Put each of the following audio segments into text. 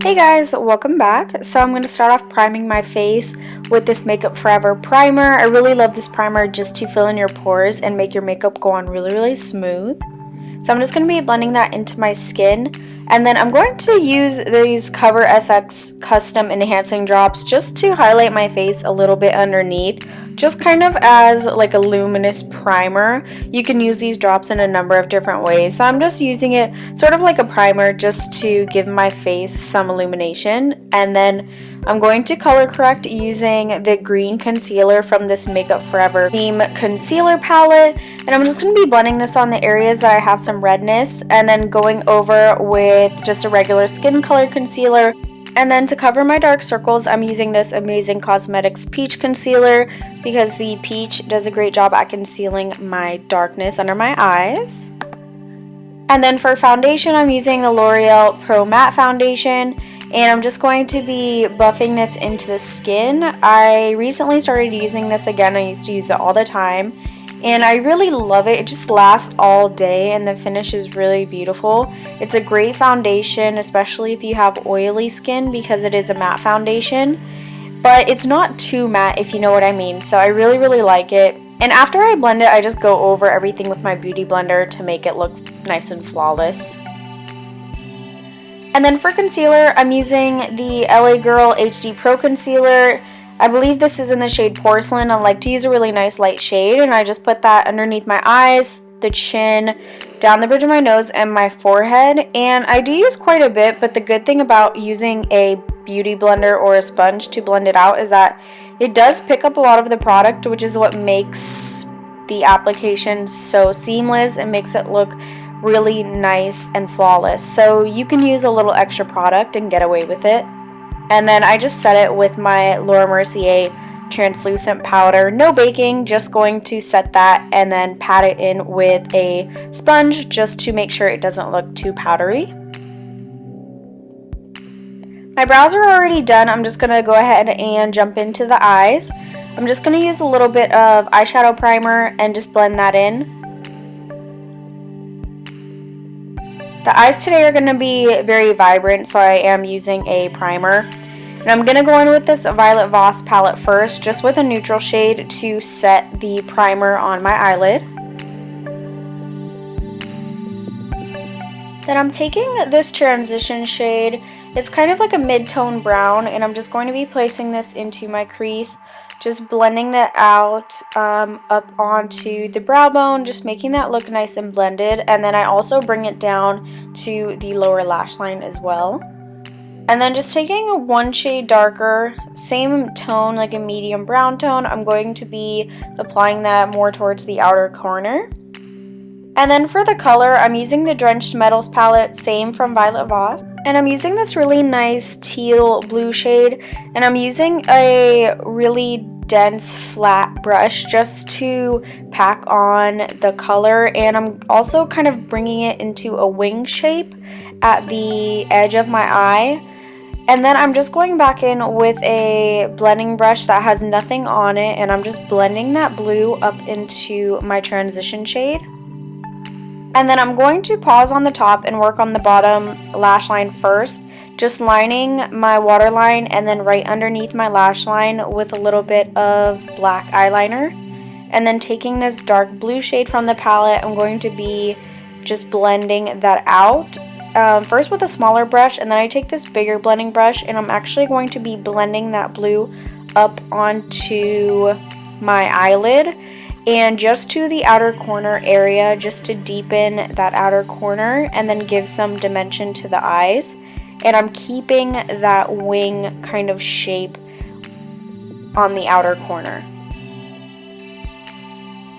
Hey guys, welcome back. So I'm going to start off priming my face with this Makeup Forever primer. I really love this primer just to fill in your pores and make your makeup go on really smooth. So I'm just going to be blending that into my skin. And then I'm going to use these CoverFX custom enhancing drops just to highlight my face a little bit underneath. Just kind of as like a luminous primer. You can use these drops in a number of different ways. So I'm just using it sort of like a primer just to give my face some illumination. And then I'm going to color correct using the green concealer from this Makeup Forever Creme concealer palette. And I'm just going to be blending this on the areas that I have some redness. And then going over with just a regular skin color concealer. And then to cover my dark circles, I'm using this Amazing Cosmetics Peach Concealer because the peach does a great job at concealing my darkness under my eyes. And then for foundation, I'm using the Loreal Pro Matte Foundation, and I'm just going to be buffing this into the skin. I recently started using this again. I used to use it all the time, and I really love it. It just lasts all day, and the finish is really beautiful. It's a great foundation, especially if you have oily skin, because it is a matte foundation, but it's not too matte, if you know what I mean. So I really like it. And after I blend it, I just go over everything with my beauty blender to make it look nice and flawless. And then for concealer, I'm using the LA Girl HD Pro Concealer. I believe this is in the shade Porcelain. I like to use a really nice light shade, and I just put that underneath my eyes, the chin, down the bridge of my nose, and my forehead. And I do use quite a bit, but the good thing about using a beauty blender or a sponge to blend it out is that it does pick up a lot of the product, which is what makes the application so seamless and makes it look really nice and flawless. So you can use a little extra product and get away with it. And then I just set it with my Mercier translucent powder. No baking, just going to set that and then pat it in with a sponge just to make sure it doesn't look too powdery. My brows are already done. I'm just going to go ahead and jump into the eyes. I'm just going to use a little bit of eyeshadow primer and just blend that in. The eyes today are going to be very vibrant, so I am using a primer. And I'm going to go in with this Violet Voss palette first, just with a neutral shade to set the primer on my eyelid. Then I'm taking this transition shade. It's kind of like a mid-tone brown, and I'm just going to be placing this into my crease, just blending that out up onto the brow bone, just making that look nice and blended. And then I also bring it down to the lower lash line as well. And then just taking one shade darker, same tone, like a medium brown tone, I'm going to be applying that more towards the outer corner. And then for the color, I'm using the Drenched Metals palette, same from Violet Voss. And I'm using this really nice teal blue shade. And I'm using a really dense flat brush just to pack on the color. And I'm also kind of bringing it into a wing shape at the edge of my eye. And then I'm just going back in with a blending brush that has nothing on it. And I'm just blending that blue up into my transition shade. And then I'm going to pause on the top and work on the bottom lash line first, just lining my waterline and then right underneath my lash line with a little bit of black eyeliner. And then taking this dark blue shade from the palette, I'm going to be just blending that out. First with a smaller brush, and then I take this bigger blending brush and I'm actually going to be blending that blue up onto my eyelid. And just to the outer corner area, just to deepen that outer corner and then give some dimension to the eyes. And I'm keeping that wing kind of shape on the outer corner.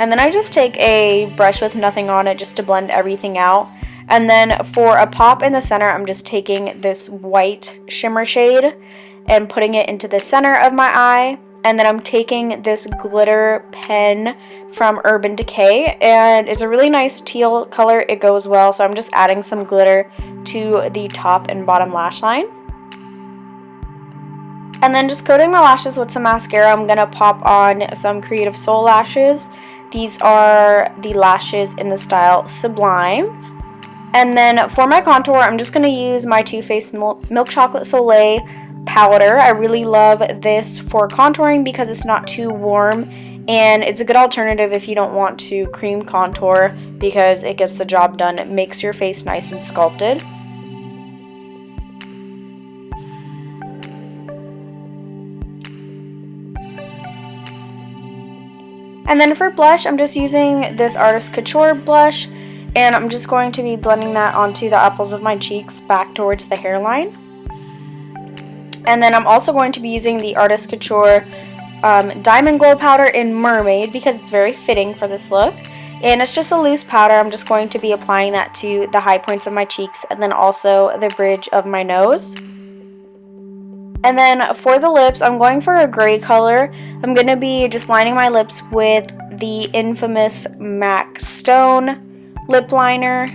And then I just take a brush with nothing on it just to blend everything out. And then for a pop in the center, I'm just taking this white shimmer shade and putting it into the center of my eye. And then I'm taking this glitter pen from Urban Decay, and it's a really nice teal color. It goes well, so I'm just adding some glitter to the top and bottom lash line. And then just coating my lashes with some mascara, I'm going to pop on some Creative Soul lashes. These are the lashes in the style Sublime. And then for my contour, I'm just going to use my Too Faced Milk Chocolate Soleil powder. I really love this for contouring because it's not too warm, and it's a good alternative if you don't want to cream contour because it gets the job done. It makes your face nice and sculpted. And then for blush, I'm just using this Artist Couture blush, and I'm just going to be blending that onto the apples of my cheeks back towards the hairline. And then I'm also going to be using the Artist Couture Diamond Glow powder in Mermaid because it's very fitting for this look. And it's just a loose powder. I'm just going to be applying that to the high points of my cheeks and then also the bridge of my nose. And then for the lips, I'm going for a gray color. I'm going to be just lining my lips with the infamous MAC Stone lip liner.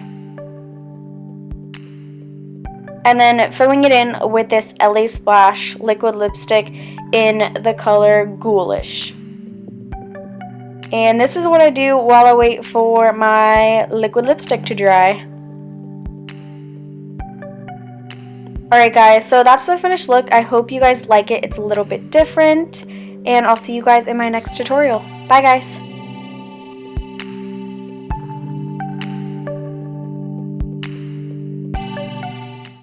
And then filling it in with this LA Splash liquid lipstick in the color Ghoulish. And this is what I do while I wait for my liquid lipstick to dry. Alright guys, so that's the finished look. I hope you guys like it. It's a little bit different. And I'll see you guys in my next tutorial. Bye guys!